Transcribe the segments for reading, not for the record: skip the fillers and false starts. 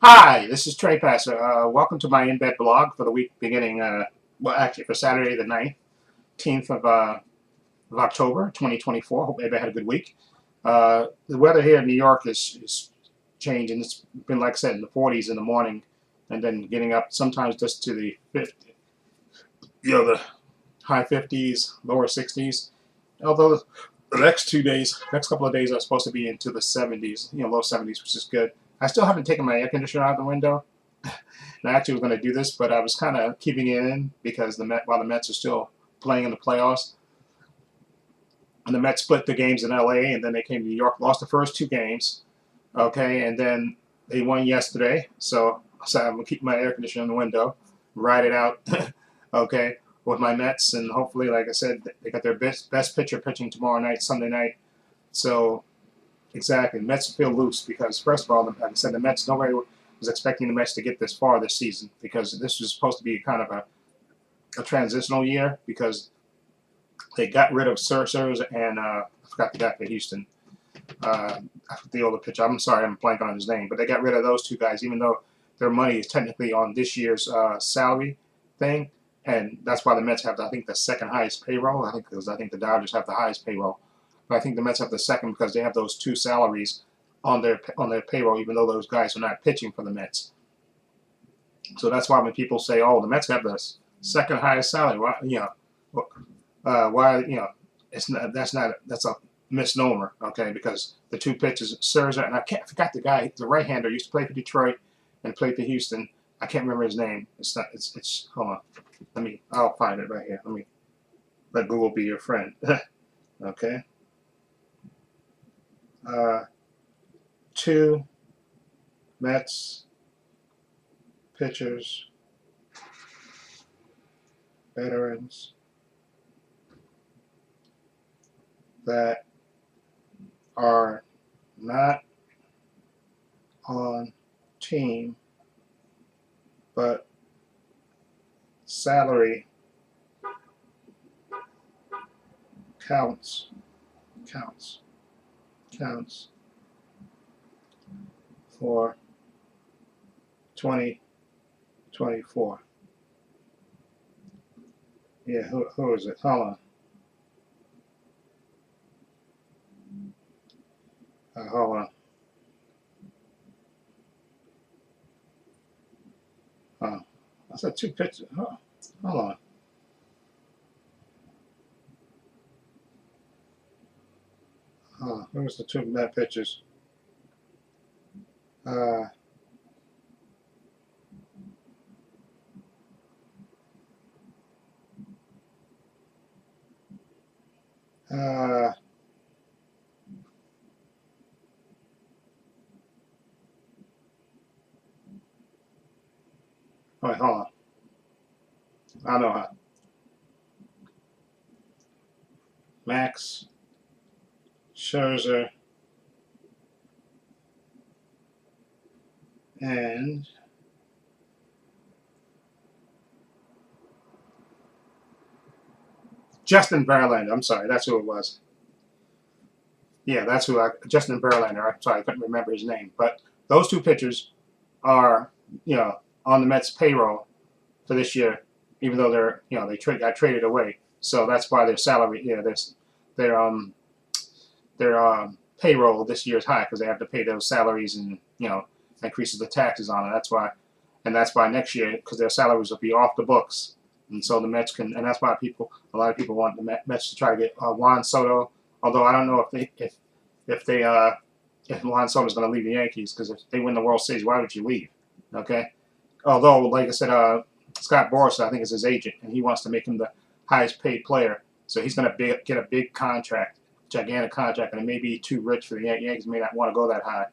Hi, this is Trepacer. Welcome to my in-bed blog for the week beginning, well, actually for Saturday the 19th of October, 2024. Hope everybody had a good week. The weather here in New York is changing. It's been, like I said, in the 40s in the morning and then getting up sometimes just to the 50, the high 50s, lower 60s. Although the next couple of days are supposed to be into the 70s, low 70s, which is good. I still haven't taken my air conditioner out the window. And I actually was going to do this, but I was kind of keeping it in because while the Mets are still playing in the playoffs, and the Mets split the games in LA, and then they came to New York, lost the first two games, okay, and then they won yesterday. So I'm gonna keep my air conditioner in the window, ride it out, okay, with my Mets, and hopefully, like I said, they got their best pitcher pitching tomorrow night, Sunday night. So exactly, the Mets feel loose because first of all, like I said, the Mets nobody was expecting the Mets to get this far this season because this was supposed to be kind of a transitional year because they got rid of Scherzer and I forgot the guy for Houston, the older pitcher. I'm sorry, I'm blanking on his name, but they got rid of those two guys, even though their money is technically on this year's salary thing, and that's why the Mets have, I think, the second highest payroll. I think the Dodgers have the highest payroll, but I think the Mets have the second because they have those two salaries on their payroll, even though those guys are not pitching for the Mets. So that's why when people say, "Oh, the Mets have the second highest salary," why, why, that's a misnomer, okay? Because the two pitchers, Scherzer, and I forgot the guy, the right-hander, used to play for Detroit and played for Houston. I can't remember his name. It's hold on. I'll find it right here. Let Google be your friend. Okay. Two Mets pitchers, veterans that are not on team but salary counts for 2024. Yeah, who is it? Hold on. Hold on. I said two pitchers. Hold on. Who's the two Met pitchers? Uh, uh, wait, hold on. I know how. Max Scherzer and Justin Verlander. I'm sorry, that's who it was. Yeah, that's Justin Verlander. I'm sorry, I couldn't remember his name. But those two pitchers are, on the Mets payroll for this year, even though got traded away. So that's why their salary, their payroll this year is high because they have to pay those salaries and increases the taxes on it. That's why next year, because their salaries will be off the books, and so the Mets can, and that's why a lot of people want the Mets to try to get Juan Soto. Although I don't know if Juan Soto is going to leave the Yankees because if they win the World Series, why would you leave? Okay. Although, like I said, Scott Boras, I think, is his agent, and he wants to make him the highest paid player. So he's going to get a big contract, gigantic contract, and it may be too rich for the Yankees. Yankees may not want to go that high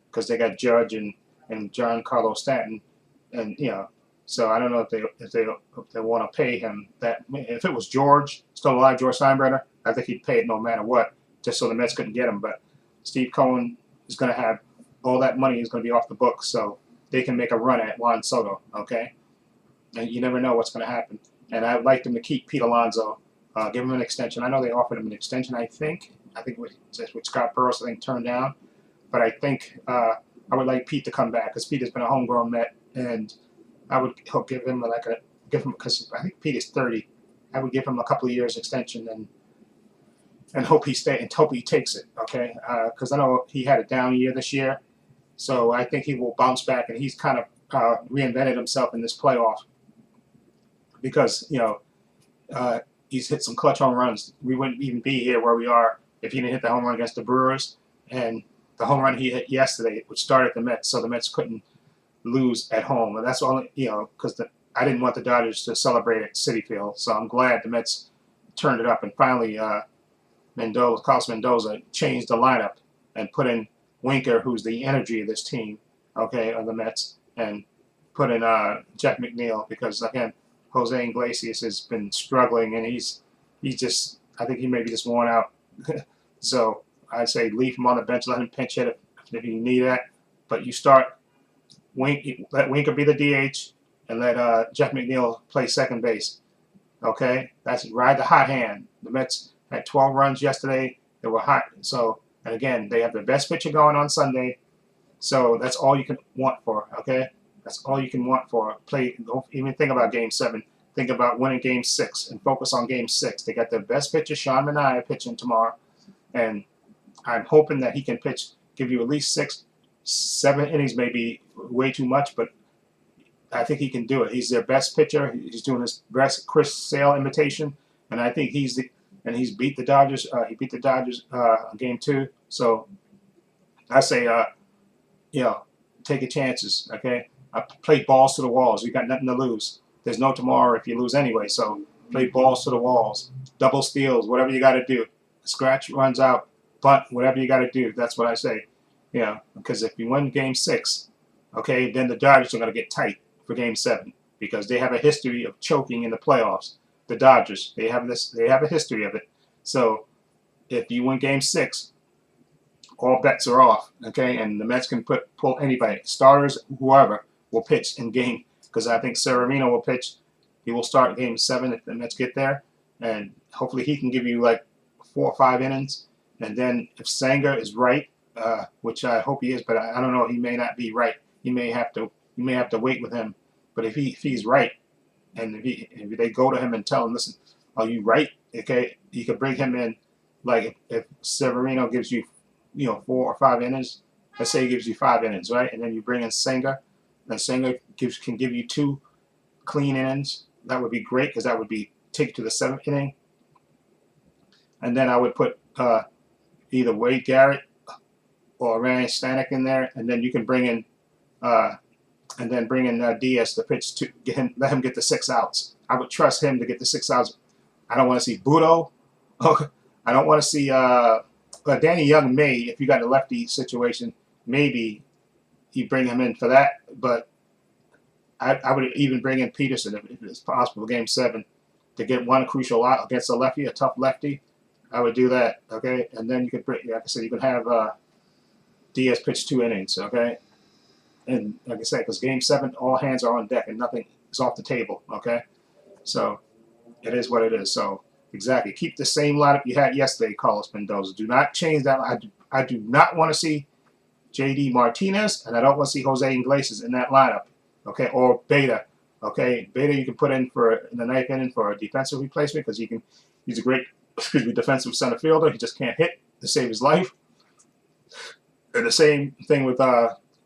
because they got Judge and John Carlos Stanton, and so I don't know if they want to pay him that. If it was George still alive, George Steinbrenner, I think he'd pay it no matter what, just so the Mets couldn't get him. But Steve Cohen is going to have all that money is going to be off the books, so they can make a run at Juan Soto. Okay, and you never know what's going to happen. And I'd like them to keep Pete Alonso, give him an extension. I know they offered him an extension. I think with Scott Burrows, I think turned down, but I think I would like Pete to come back because Pete has been a homegrown Met, and I would give him because I think Pete is 30. I would give him a couple of years extension and hope he stay and hope he takes it. Okay, because I know he had a down year this year, so I think he will bounce back, and he's kind of reinvented himself in this playoff because he's hit some clutch home runs. We wouldn't even be here where we are if he didn't hit the home run against the Brewers and the home run he hit yesterday, which started the Mets, so the Mets couldn't lose at home. And that's only because I didn't want the Dodgers to celebrate at Citi Field, so I'm glad the Mets turned it up and finally Carlos Mendoza changed the lineup and put in Winker, who's the energy of this team, okay, of the Mets, and put in Jeff McNeil because again, Jose Iglesias has been struggling and he's just I think he may be just worn out. So I'd say leave him on the bench, let him pinch hit if you need that. But you start let Winker be the DH and let Jeff McNeil play second base. Okay, that's ride the hot hand. The Mets had 12 runs yesterday. They were hot. So and again, they have the best pitcher going on Sunday. So that's all you can want for. Okay, that's all you can want for play. Don't even think about Game 7. Think about winning Game 6 and focus on Game 6. They got their best pitcher, Sean Manaea, pitching tomorrow, and I'm hoping that he can give you at least 6, 7 innings. Maybe way too much, but I think he can do it. He's their best pitcher. He's doing his best Chris Sale imitation, and I think he's beat the Dodgers. He beat the Dodgers in Game 2. So I say, take your chances. Okay, play balls to the walls. You got nothing to lose. There's no tomorrow if you lose anyway. So play balls to the walls, double steals, whatever you got to do. Scratch runs out, bunt, whatever you got to do. That's what I say. Because if you win Game 6, okay, then the Dodgers are going to get tight for Game 7 because they have a history of choking in the playoffs. The Dodgers, they have a history of it. So if you win Game 6, all bets are off. Okay, and the Mets can pull anybody, starters, whoever will pitch in game. Because I think Severino will pitch. He will start Game 7 if the Mets get there, and hopefully he can give you like 4 or 5 innings. And then if Sanger is right, which I hope he is, but I don't know, he may not be right. You may have to wait with him. But if he's right, and if they go to him and tell him, listen, are you right? Okay, you could bring him in. Like if Severino gives you 4 or 5 innings, let's say he gives you 5 innings, right? And then you bring in Sanger. And Sanger can give you 2 clean innings. That would be great because that would take you to the 7th inning. And then I would put either Wade Garrett or Ryan Stanek in there, and then you can bring in Diaz to pitch to let him get the 6 outs. I would trust him to get the 6 outs. I don't want to see Budo. I don't want to see Danny Young. If you got a lefty situation, maybe you bring him in for that, but I would even bring in Peterson if it's possible, Game 7, to get one crucial out against a lefty, a tough lefty. I would do that, okay? And then you could bring, like I said, you could have Diaz pitch 2 innings, okay? And like I said, because Game 7, all hands are on deck and nothing is off the table, okay? So it is what it is. So exactly, keep the same lineup you had yesterday, Carlos Mendoza. Do not change that. I do not want to see J.D. Martinez, and I don't want to see Jose Iglesias in that lineup, okay, or Beta, okay. Beta you can put in the 9th inning for a defensive replacement because he's a great, defensive center fielder. He just can't hit to save his life. And the same thing with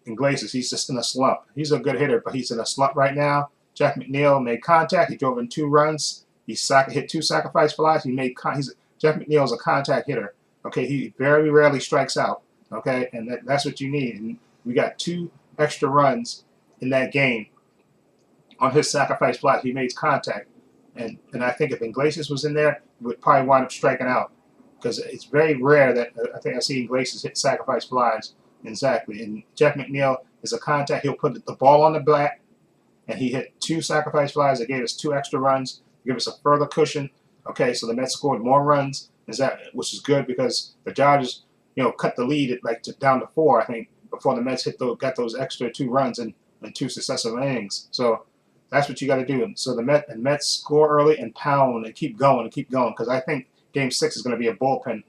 Iglesias. He's just in a slump. He's a good hitter, but he's in a slump right now. Jeff McNeil made contact. He drove in 2 runs. He hit 2 sacrifice flies. Jeff McNeil is a contact hitter. Okay, he very rarely strikes out. Okay, and that's what you need. And we got 2 extra runs in that game on his sacrifice fly. He made contact, and I think if Iglesias was in there, he would probably wind up striking out because it's very rare that I think I see Iglesias hit sacrifice flies. Exactly, and Jeff McNeil is a contact. He'll put the ball on the bat, and he hit 2 sacrifice flies that gave us 2 extra runs, give us a further cushion. Okay, so the Mets scored more runs, which is good because the Dodgers, cut the lead down to 4, I think, before the Mets got those extra 2 runs in 2 successive innings. So that's what you got to do. So the Mets score early and pound and keep going because I think Game 6 is going to be a bullpen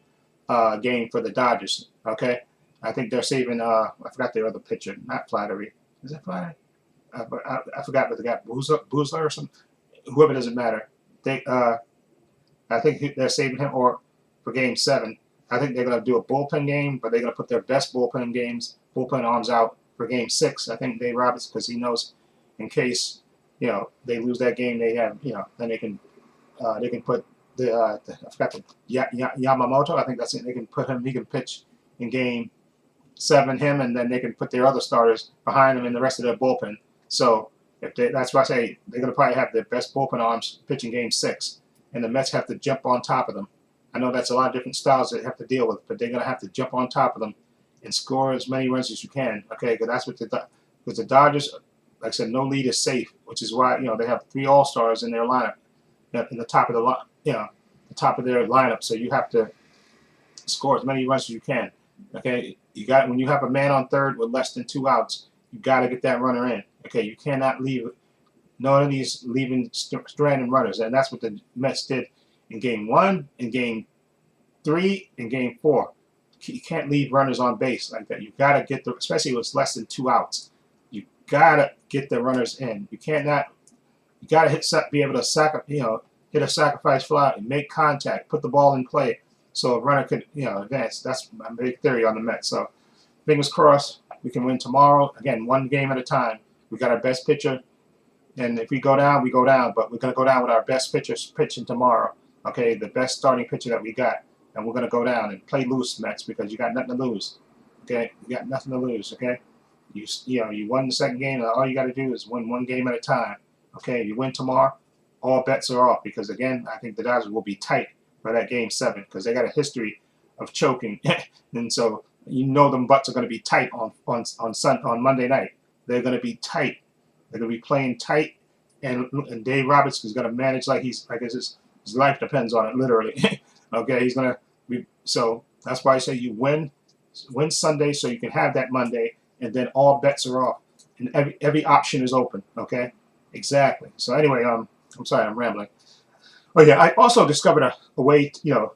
game for the Dodgers. Okay, I think they're saving. I forgot the other pitcher, not Flattery. Is it Flattery? I forgot, but they got Boozler or something. Whoever, doesn't matter. They I think they're saving him or for Game 7. I think they're gonna do a bullpen game, but they're gonna put their best bullpen arms out for Game 6. I think Dave Roberts, because he knows in case they lose that game, they have then they can put the I forgot the Yamamoto. I think that's it. They can put him. He can pitch in Game 7, him, and then they can put their other starters behind him and the rest of their bullpen. So that's why I say they're going to probably have their best bullpen arms pitching Game 6, and the Mets have to jump on top of them. I know that's a lot of different styles they have to deal with, but they're going to have to jump on top of them and score as many runs as you can. Okay, because that's what because the Dodgers, like I said, no lead is safe, which is why they have 3 All-Stars in their lineup, in the top of the the top of their lineup. So you have to score as many runs as you can. Okay, when you have a man on third with less than 2 outs, you got to get that runner in. Okay, you cannot leave none of these leaving stranded runners, and that's what the Mets did in Game 1, in Game 3, in Game 4. You can't leave runners on base like that. You got to get especially with less than 2 outs. You got to get the runners in. You cannot. You got to be able to hit a sacrifice fly and make contact, put the ball in play, so a runner could advance. That's my big theory on the Mets. So fingers crossed we can win tomorrow. Again, 1 game at a time. We got our best pitcher, and if we go down, we go down. But we're going to go down with our best pitchers pitching tomorrow. Okay, the best starting pitcher that we got, and we're going to go down and play loose, Mets, because you got nothing to lose. Okay, you got nothing to lose. Okay, you won the second game. And all you got to do is win 1 game at a time. Okay, you win tomorrow, all bets are off, because again, I think the Dodgers will be tight for that Game 7 because they got a history of choking, and so them butts are going to be tight on Monday night. They're going to be tight. They're going to be playing tight, and Dave Roberts is going to manage like his life depends on it, literally. Okay, he's going to be. So that's why I say you win Sunday so you can have that Monday, and then all bets are off, and every option is open. Okay, exactly. So anyway, I'm sorry, I'm rambling. Oh yeah, I also discovered a way to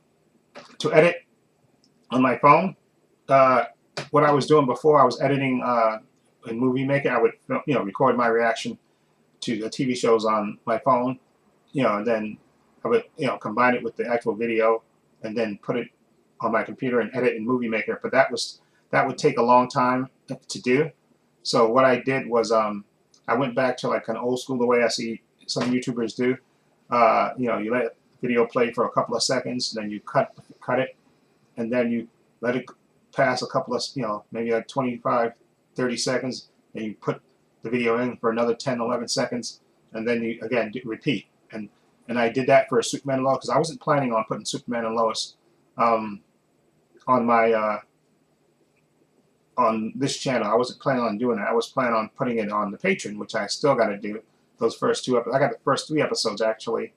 edit on my phone. What I was doing before, I was editing in Movie Maker. I would record my reaction to the TV shows on my phone, and then I would combine it with the actual video, and then put it on my computer and edit in Movie Maker. But that would take a long time to do. So what I did was I went back to like an old school, the way I see some YouTubers do. You let video play for a couple of seconds, then you cut it, and then you let it pass a couple of maybe like 25, 30 seconds, and you put the video in for another 10, 11 seconds, and then you again repeat. And I did that for Superman and Lois because I wasn't planning on putting Superman and Lois on my on this channel. I wasn't planning on doing that. I was planning on putting it on the Patreon, which I still got to do. Those first 2 episodes. I got the first 3 episodes actually.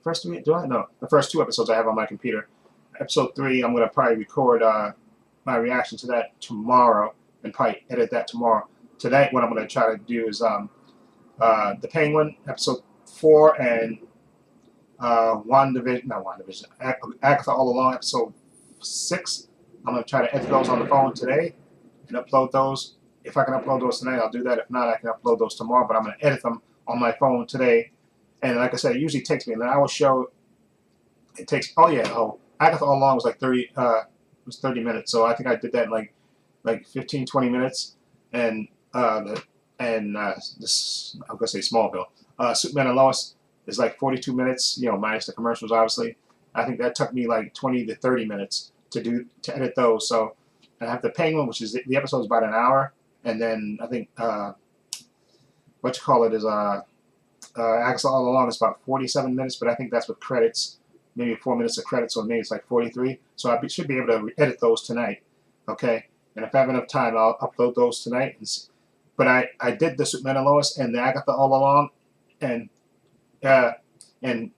First 3? Do I? No. The first 2 episodes I have on my computer. Episode 3, I'm going to probably record my reaction to that tomorrow and probably edit that tomorrow. Tonight, what I'm going to try to do is The Penguin, episode 4, and WandaVision, Agatha All Along, episode 6. I'm going to try to edit those on the phone today and upload those. If I can upload those tonight, I'll do that. If not, I can upload those tomorrow, but I'm going to edit them on my phone today. And like I said, it usually takes me an hour show. It takes, Agatha All Along was like 30 minutes. So I think I did that in like 15, 20 minutes. And this, I'm going to say Smallville. Superman and Lois is like 42 minutes, minus the commercials, obviously. I think that took me like 20 to 30 minutes to edit those. So I have the Penguin, which is the episode is about an hour. And then I think is Agatha All Along is about 47 minutes, but I think that's with credits, maybe 4 minutes of credits, so maybe it's like 43. So I should be able to edit those tonight, okay? And if I have enough time, I'll upload those tonight. But I did the Superman and Lois and the Agatha All Along, and it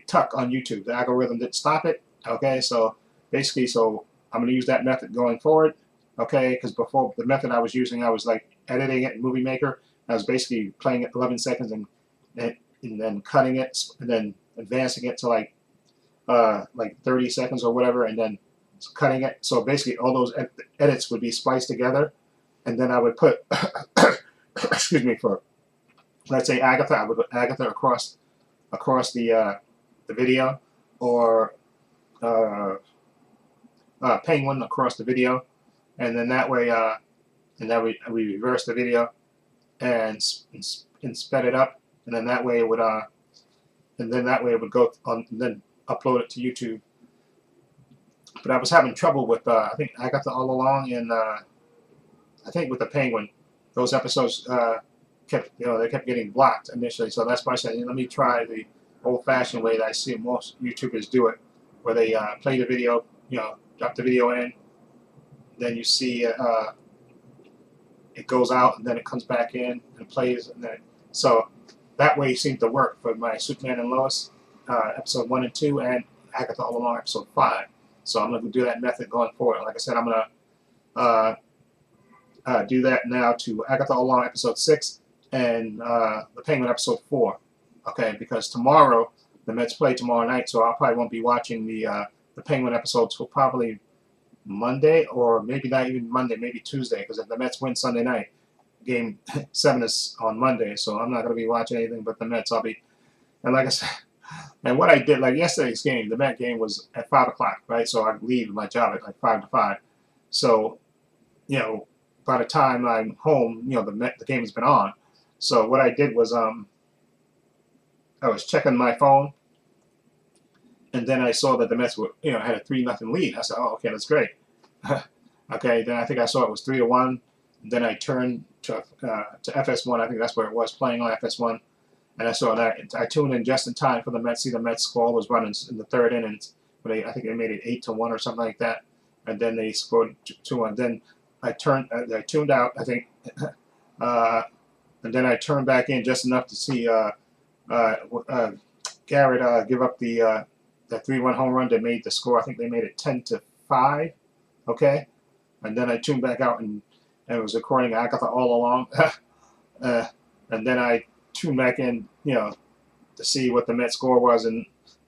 took on YouTube. The algorithm didn't stop it, okay? So basically, I'm going to use that method going forward. Okay, because before the method I was using, I was like editing it in Movie Maker. I was basically playing it 11 seconds and then cutting it and then advancing it to like 30 seconds or whatever, and then cutting it. So basically, all those edits would be spliced together, and then I would put, excuse me, for let's say Agatha, I would put Agatha across the video, or Penguin across the video, and then that way, we reverse the video and sped it up, and then that way it would go on, and then upload it to YouTube. But I was having trouble with I think Agatha all along, and I think with the Penguin, those episodes they kept getting blocked initially. So that's why I said, let me try the old-fashioned way that I see most YouTubers do it, where they play the video, drop the video in, then you see it goes out, and then it comes back in and plays, and then so that way seemed to work for my Superman and Lois episode 1 and 2, and Agatha All Along episode 5. So I'm going to do that method going forward. Like I said, I'm going to do that now to Agatha All Along episode 6 and the Penguin episode 4. Okay, because tomorrow the Mets play tomorrow night, so I probably won't be watching the Penguin episodes till probably Monday, or maybe not even Monday, maybe Tuesday, because if the Mets win Sunday night, Game 7 is on Monday, so I'm not going to be watching anything but the Mets. And like I said, and what I did, like yesterday's game, the Met game was at 5 o'clock, right? So I leave my job at like 5 to 5. So, by the time I'm home, the game has been on. So what I did was I was checking my phone, and then I saw that the Mets were, had a 3-0 lead. I said, oh, okay, that's great. Okay, then I think I saw it was 3-1. Then I turned to FS1. I think that's where it was, playing on FS1. And I saw that. I tuned in just in time for the Mets. See, the Mets score was running in the 3rd inning. But I think they made it 8-1 or something like that. And then they scored 2-1. Then I tuned out, I think. And then I turned back in just enough to see Garrett give up the 3-1 home run that made the score. I think they made it 10-5. Okay, and then I tuned back out and it was recording Agatha All Along. And then I tuned back in, to see what the Mets score was, and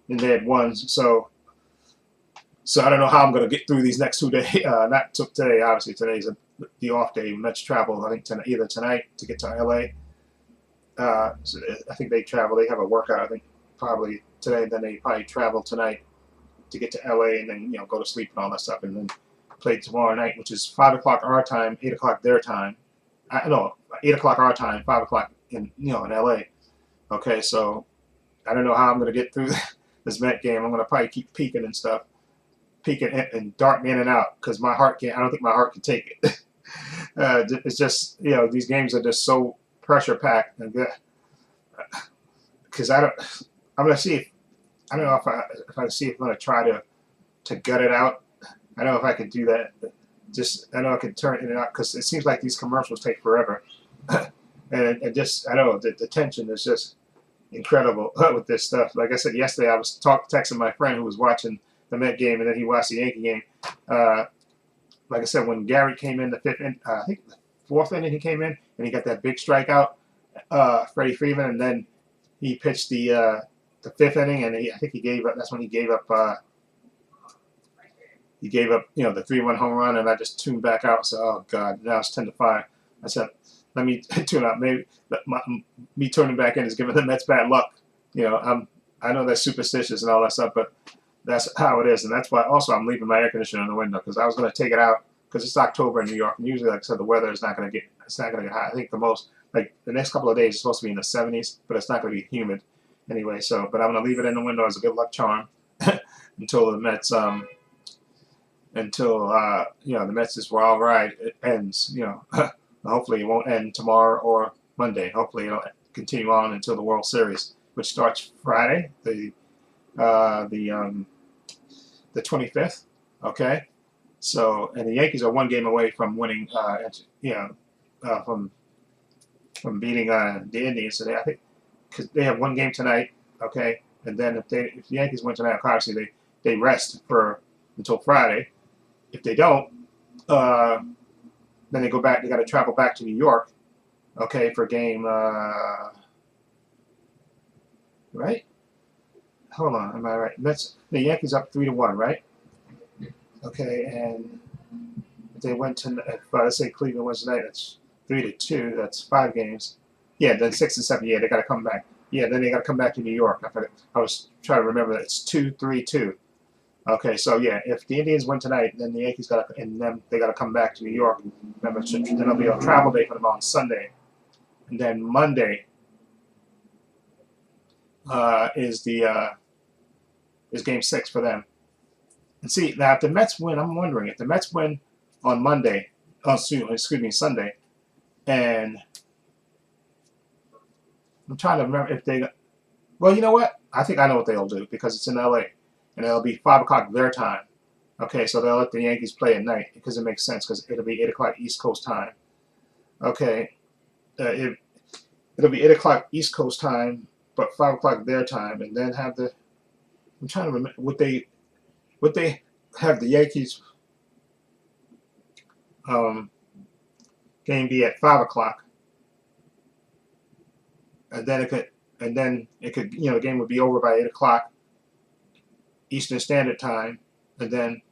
they had won. So I don't know how I'm going to get through these next 2 days. Not today, obviously. Today's the off day. Mets travel, I think, either tonight to get to LA. So I think they travel. They have a workout, I think, probably today. Then they probably travel tonight to get to LA, and then go to sleep and all that stuff, and then play tomorrow night, which is 5 o'clock our time, 8 o'clock their time. No, 8 o'clock our time, 5 o'clock in LA. Okay, so I don't know how I'm going to get through this Met game. I'm going to probably keep peeking and stuff, peeking and darting in and out, because my heart can't. I don't think my heart can take it. It's just these games are just so pressure packed, because I'm going to see if I don't know if I see if I'm going to try to gut it out. I don't know if I can do that. I know I can turn it in and out, because it seems like these commercials take forever. And just, I don't know, the tension is just incredible with this stuff. Like I said yesterday, I was texting my friend who was watching the Met game, and then he watched the Yankee game. Like I said, when Gary came in the 5th inning, I think the 4th inning he came in, and he got that big strikeout, Freddie Freeman, and then he pitched the 5th inning, and I think he gave up. That's when he gave up. The 3-1 home run, and I just tuned back out. So, oh God, now it's 10-5. I said, let me tune out. Maybe me turning back in is giving the Mets bad luck. I know that's superstitious and all that stuff, but that's how it is, and that's why also I'm leaving my air conditioner in the window, because I was going to take it out because it's October in New York, and usually, like I said, the weather is not going to get hot. I think the next couple of days is supposed to be in the 70s, but it's not going to be humid anyway. So, but I'm going to leave it in the window as a good luck charm until the Mets the Mets is all right. It ends. Hopefully it won't end tomorrow or Monday. Hopefully it'll continue on until the World Series, which starts Friday, the 25th. Okay, so and the Yankees are 1 game away from winning. From beating the Indians. So I think because they have 1 game tonight. Okay, and then if the Yankees win tonight, obviously they rest until Friday. If they don't, then they go back. They got to travel back to New York, okay, for game. Right? Hold on, am I right? The Yankees up 3-1, right? Okay, and if they went to, if let's say Cleveland wins tonight, that's 3-2. That's 5 games. Yeah, then 6 and 7. Yeah, they got to come back. Yeah, then they got to come back to New York. I was trying to remember that it's 2-3-2. Okay, so yeah, if the Indians win tonight, then the Yankees got to, and then they got to come back to New York. Remember, then it'll be a travel day for them on Sunday, and then Monday is Game 6 for them. And see, now if the Mets win, I'm wondering if the Mets win on Monday, excuse me, Sunday, and I'm trying to remember if they. Well, you know what? I think I know what they'll do because it's in LA, and it'll be 5 o'clock their time. Okay, so they'll let the Yankees play at night because it makes sense because it'll be 8 o'clock East Coast time. Okay, it'll be 8 o'clock East Coast time, but 5 o'clock their time, and then have the. I'm trying to remember would they have the Yankees game be at 5 o'clock, and then it could the game would be over by 8 o'clock Eastern Standard Time, and then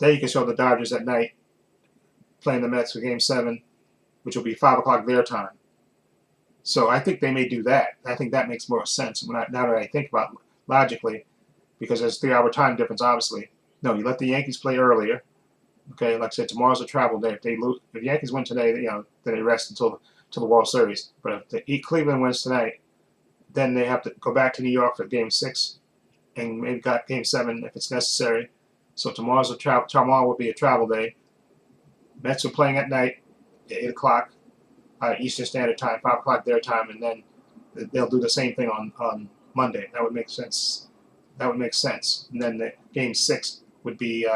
you can show the Dodgers at night playing the Mets for Game 7, which will be 5 o'clock their time. So I think they may do that. I think that makes more sense now that I think about it logically, because there's a 3-hour time difference, obviously. No, you let the Yankees play earlier. Okay, like I said, tomorrow's a travel day. If the Yankees win today, then they rest until the World Series. But if Cleveland wins tonight, then they have to go back to New York for Game 6, and maybe got Game 7 if it's necessary. So tomorrow will be a travel day. Mets are playing at night at 8 o'clock Eastern Standard Time, 5 o'clock their time, and then they'll do the same thing on Monday. That would make sense. That would make sense. And then the Game 6 would be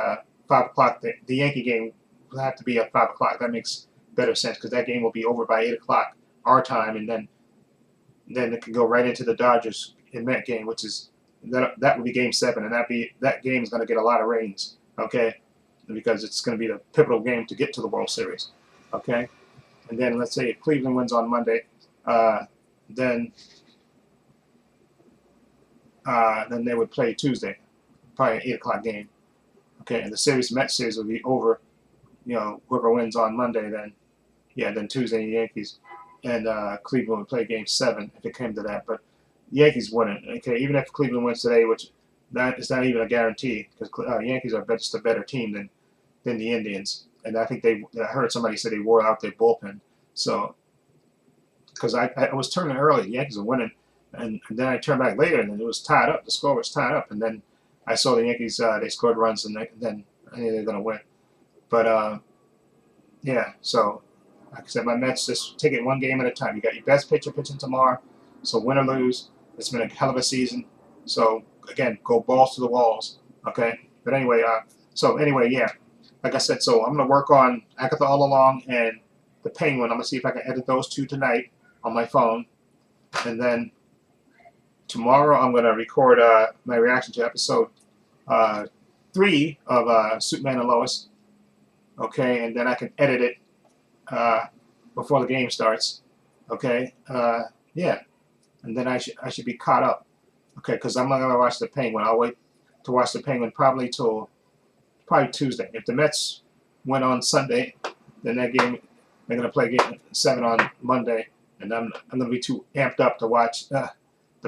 5 o'clock. The Yankee game will have to be at 5 o'clock. That makes better sense because that game will be over by 8 o'clock our time, and then it can go right into the Dodgers and Met game, which is that would be Game 7, and that game is going to get a lot of ratings. Okay, because it's going to be the pivotal game to get to the World Series. Okay, and then let's say if Cleveland wins on Monday, then they would play Tuesday, probably an 8 o'clock game. Okay, and the Mets series will be over. Whoever wins on Monday, then Tuesday the Yankees and Cleveland would play Game 7 if it came to that. But the Yankees wouldn't. Okay, even if Cleveland wins today, which that is not even a guarantee because Yankees are just a better team than the Indians. And I think I heard somebody say they wore out their bullpen. So, because I was turning early, the Yankees were winning. And then I turned back later, and it was tied up. The score was tied up, and then I saw the Yankees. They scored runs, and then I knew they were going to win. But yeah. So, like I said, my Mets just take it one game at a time. You got your best pitcher pitching tomorrow, so win or lose, it's been a hell of a season. So again, go balls to the walls. Okay. But anyway, yeah. Like I said, so I'm going to work on Agatha All Along and the Penguin. I'm going to see if I can edit those two tonight on my phone, and then tomorrow I'm going to record my reaction to episode 3 of Superman and Lois. Okay, and then I can edit it before the game starts. Okay, yeah, and then I should be caught up. Okay, because I'm not going to watch the Penguin. I'll wait to watch the Penguin probably Tuesday. If the Mets win on Sunday, then that game they're going to play Game 7 on Monday, and I'm going to be too amped up to watch the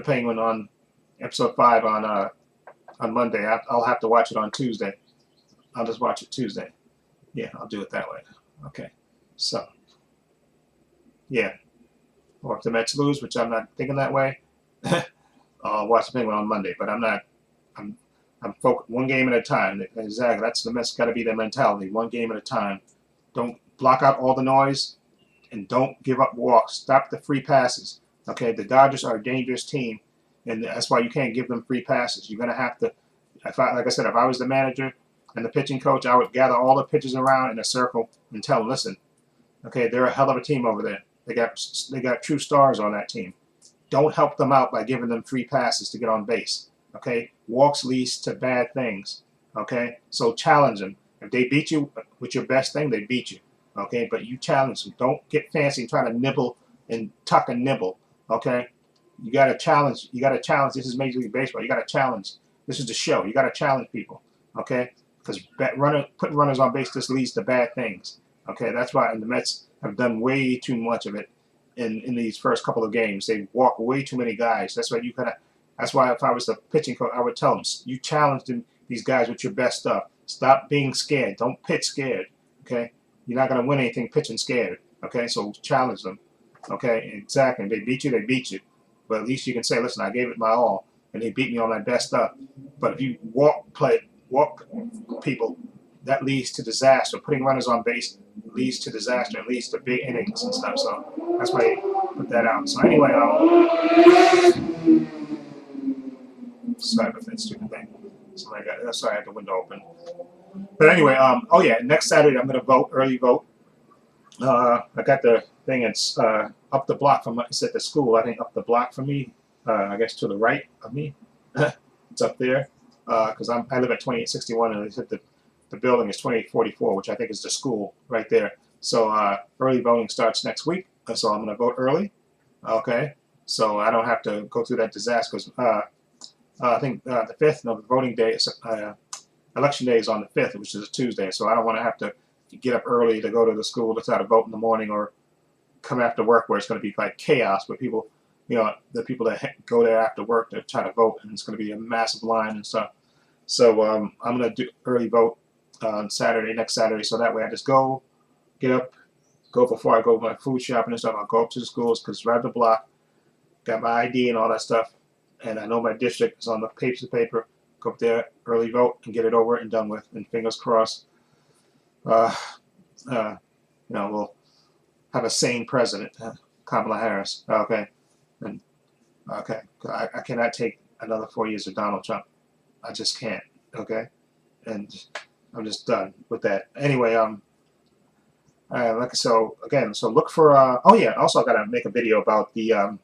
Penguin on episode 5 on Monday. I'll have to watch it on Tuesday. I'll just watch it Tuesday. Yeah, I'll do it that way. Okay, so yeah, or if the Mets lose, which I'm not thinking that way, I'll watch the Penguin on Monday. But I'm not. I'm focused one game at a time. Exactly. That's the Mets. Got to be their mentality. One game at a time. Don't block out all the noise, and don't give up walks. Stop the free passes. Okay, the Dodgers are a dangerous team, and that's why you can't give them free passes. You're gonna have to. Like I said, if I was the manager and the pitching coach, I would gather all the pitchers around in a circle and tell them, listen, okay, they're a hell of a team over there. They got true stars on that team. Don't help them out by giving them free passes to get on base. Okay, walks leads to bad things. Okay, so challenge them. If they beat you with your best thing, they beat you. Okay, but you challenge them. Don't get fancy and try to nibble and tuck and nibble. Okay, you got to challenge. You got to challenge. This is Major League Baseball. You got to challenge. This is the show. You got to challenge people. Okay, because putting runners on base just leads to bad things. Okay, that's why, and the Mets have done way too much of it in these first couple of games. They walk way too many guys. That's why you kind of. That's why if I was the pitching coach, I would tell them, you challenge these guys with your best stuff. Stop being scared. Don't pitch scared. Okay, you're not going to win anything pitching scared. Okay, so challenge them. Okay, exactly. If they beat you, they beat you. But at least you can say, listen, I gave it my all, and they beat me on my best stuff. But if you walk people, that leads to disaster. Putting runners on base leads to disaster. It leads to big innings and stuff. So that's why I put that out. So anyway, sorry about that stupid thing. Sorry, I had the window open. But anyway, oh yeah, next Saturday I'm going to vote, early vote. I got the thing. It's up the block from. It's at the school. I think up the block from me. I guess to the right of me. It's up there because I live at 2861, and they said the building is 2844, which I think is the school right there. So early voting starts next week. So I'm going to vote early. Okay, so I don't have to go through that disaster. Because I think the 5th, no, the voting day, election day is on the 5th, which is a Tuesday. So I don't want to have to get up early to go to the school to try to vote in the morning, or come after work where it's going to be like chaos with people, the people that go there after work to try to vote, and it's going to be a massive line and stuff. So I'm going to do early vote on Saturday, next Saturday, so that way I just get up, go before I go my food shopping and stuff. I'll go up to the schools because right up the block, got my ID and all that stuff, and I know my district is on the piece of paper. Go up there, early vote, and get it over and done with, and fingers crossed. We'll have a sane president, Kamala Harris. Okay, and okay, I cannot take another 4 years of Donald Trump. I just can't. Okay, and I'm just done with that. Anyway, so look for. Oh yeah, also I gotta make a video about the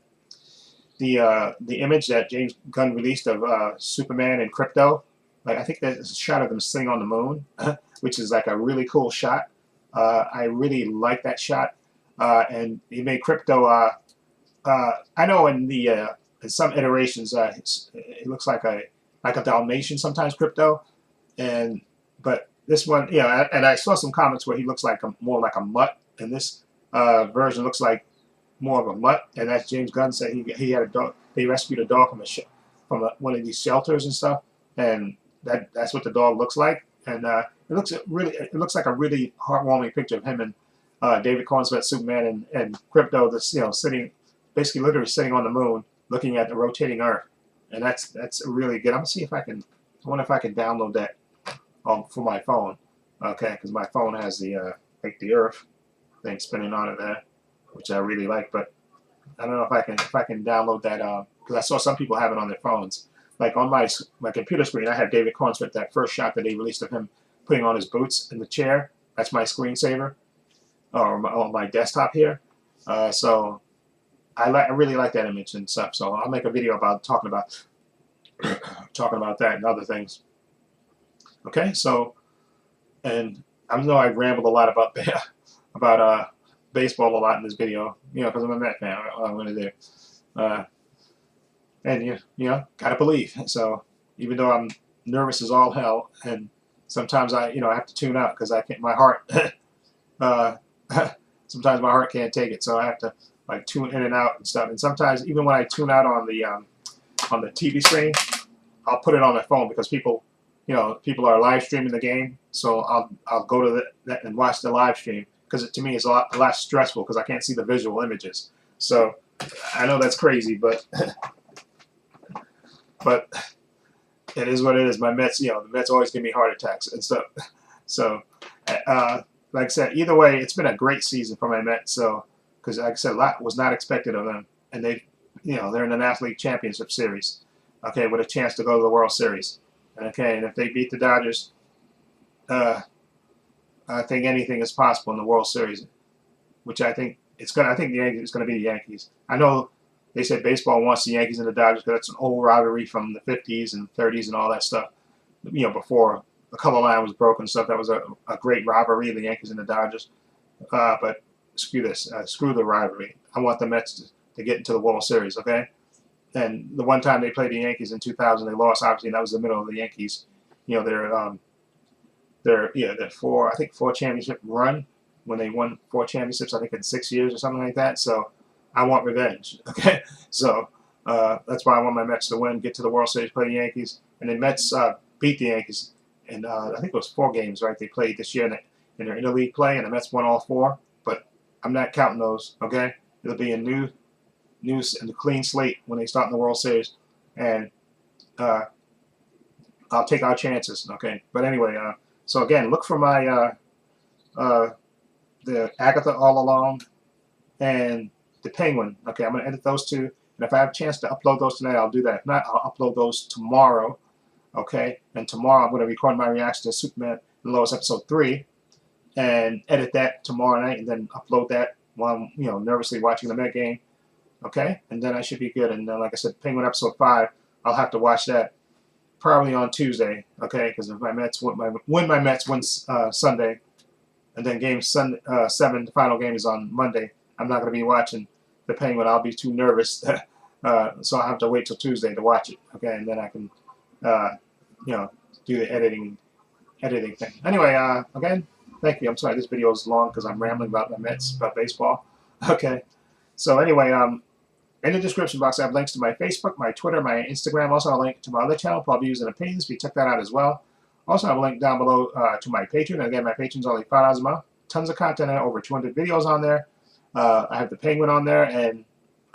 image that James Gunn released of Superman and Crypto. Like, I think there's a shot of them sitting on the moon, which is like a really cool shot. I really like that shot. And he made Crypto. I know in some iterations, it looks like a Dalmatian sometimes, Crypto, but this one, and I saw some comments where he looks like more like a mutt, and this version looks like more of a mutt. And that's James Gunn said he had a dog. They rescued a dog from one of these shelters and stuff, and that's what the dog looks like. And it looks like a really heartwarming picture of him and David Cornswet, Superman, and Crypto, sitting, basically literally sitting on the moon, looking at the rotating Earth, and that's really good. I'm gonna see if I can. I wonder if I can download that for my phone. Okay, because my phone has the like the Earth thing spinning on it there, which I really like. But I don't know if I can download that because I saw some people have it on their phones. Like on my computer screen, I have David Cornswet, that first shot that they released of him putting on his boots in the chair. That's my screensaver, or on my desktop here. So I really like that image and stuff. So I'll make a video about talking about that and other things. Okay, so, and I know I rambled a lot about baseball a lot in this video, because I'm a Met fan. I'm going to do. And gotta believe. So even though I'm nervous as all hell, and sometimes I have to tune out because I can't. My heart, sometimes my heart can't take it. So I have to like tune in and out and stuff. And sometimes even when I tune out on the TV screen, I'll put it on my phone because people are live streaming the game. So I'll go to that and watch the live stream because to me it's a lot less stressful because I can't see the visual images. So I know that's crazy, but. But it is what it is. My Mets, the Mets always give me heart attacks and stuff. So, like I said, either way, it's been a great season for my Mets. So, because like I said, a lot was not expected of them, and they're in the National League Championship Series, okay, with a chance to go to the World Series, okay, and if they beat the Dodgers, I think anything is possible in the World Series, which I think it's gonna. I think the Yankees is gonna be the Yankees. I know. They said baseball wants the Yankees and the Dodgers because that's an old rivalry from the 50s and 30s and all that stuff. Before the color line was broken and stuff, that was a great rivalry, the Yankees and the Dodgers. But screw this. Screw the rivalry. I want the Mets to get into the World Series, okay? And the one time they played the Yankees in 2000, they lost, obviously, and that was the middle of the Yankees. their four championship run when they won 4 championships, I think in 6 years or something like that. So I want revenge. Okay, so that's why I want my Mets to win, get to the World Series, play the Yankees, and the Mets beat the Yankees, and I think it was 4 games, right? They played this year in their interleague play, and the Mets won all 4. But I'm not counting those. Okay, it'll be a new and a clean slate when they start in the World Series, and I'll take our chances. Okay, but anyway, so again, look for my the Agatha All Along and the Penguin. Okay, I'm gonna edit those 2, and if I have a chance to upload those tonight, I'll do that. If not, I'll upload those tomorrow. Okay, and tomorrow I'm gonna record my reaction to Superman and Lois episode 3, and edit that tomorrow night, and then upload that while I'm nervously watching the Met game. Okay, and then I should be good. And like I said, Penguin episode 5, I'll have to watch that probably on Tuesday. Okay, because if my Mets my Mets win Sunday, and then game 7, the final game is on Monday, I'm not going to be watching the Penguin. I'll be too nervous, so I'll have to wait till Tuesday to watch it. Okay, and then I can, do the editing thing. Anyway, again, thank you. I'm sorry this video is long because I'm rambling about the Mets, about baseball. Okay, so anyway, in the description box, I have links to my Facebook, my Twitter, my Instagram. Also, a link to my other channel, Paul Views and Opinions. Please check that out as well. Also, I have a link down below to my Patreon. Again, my Patreon's only $5 a month. Tons of content, over 200 videos on there. I have the Penguin on there, and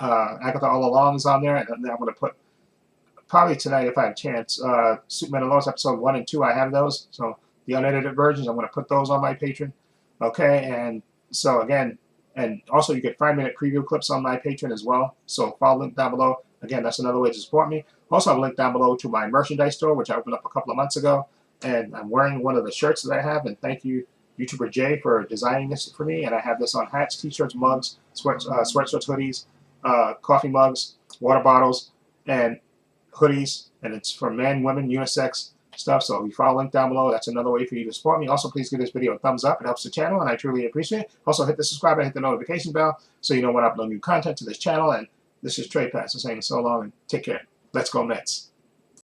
Agatha All Along is on there. And then I'm going to put, probably tonight if I have a chance, Superman and Lois episode 1 and 2. I have those. So the unedited versions, I'm going to put those on my Patreon. Okay, and so again, and also you get 5-minute preview clips on my Patreon as well. So follow the link down below. Again, that's another way to support me. Also, I have a link down below to my merchandise store, which I opened up a couple of months ago. And I'm wearing one of the shirts that I have. And thank you, YouTuber Jay, for designing this for me. And I have this on hats, t-shirts, mugs, sweatshirts, hoodies, coffee mugs, water bottles, and hoodies. And it's for men, women, unisex stuff. So if you follow the link down below, that's another way for you to support me. Also, please give this video a thumbs up. It helps the channel, and I truly appreciate it. Also, hit the subscribe and hit the notification bell so you know when I upload new content to this channel. And this is Trepacer saying so long and take care. Let's go Mets.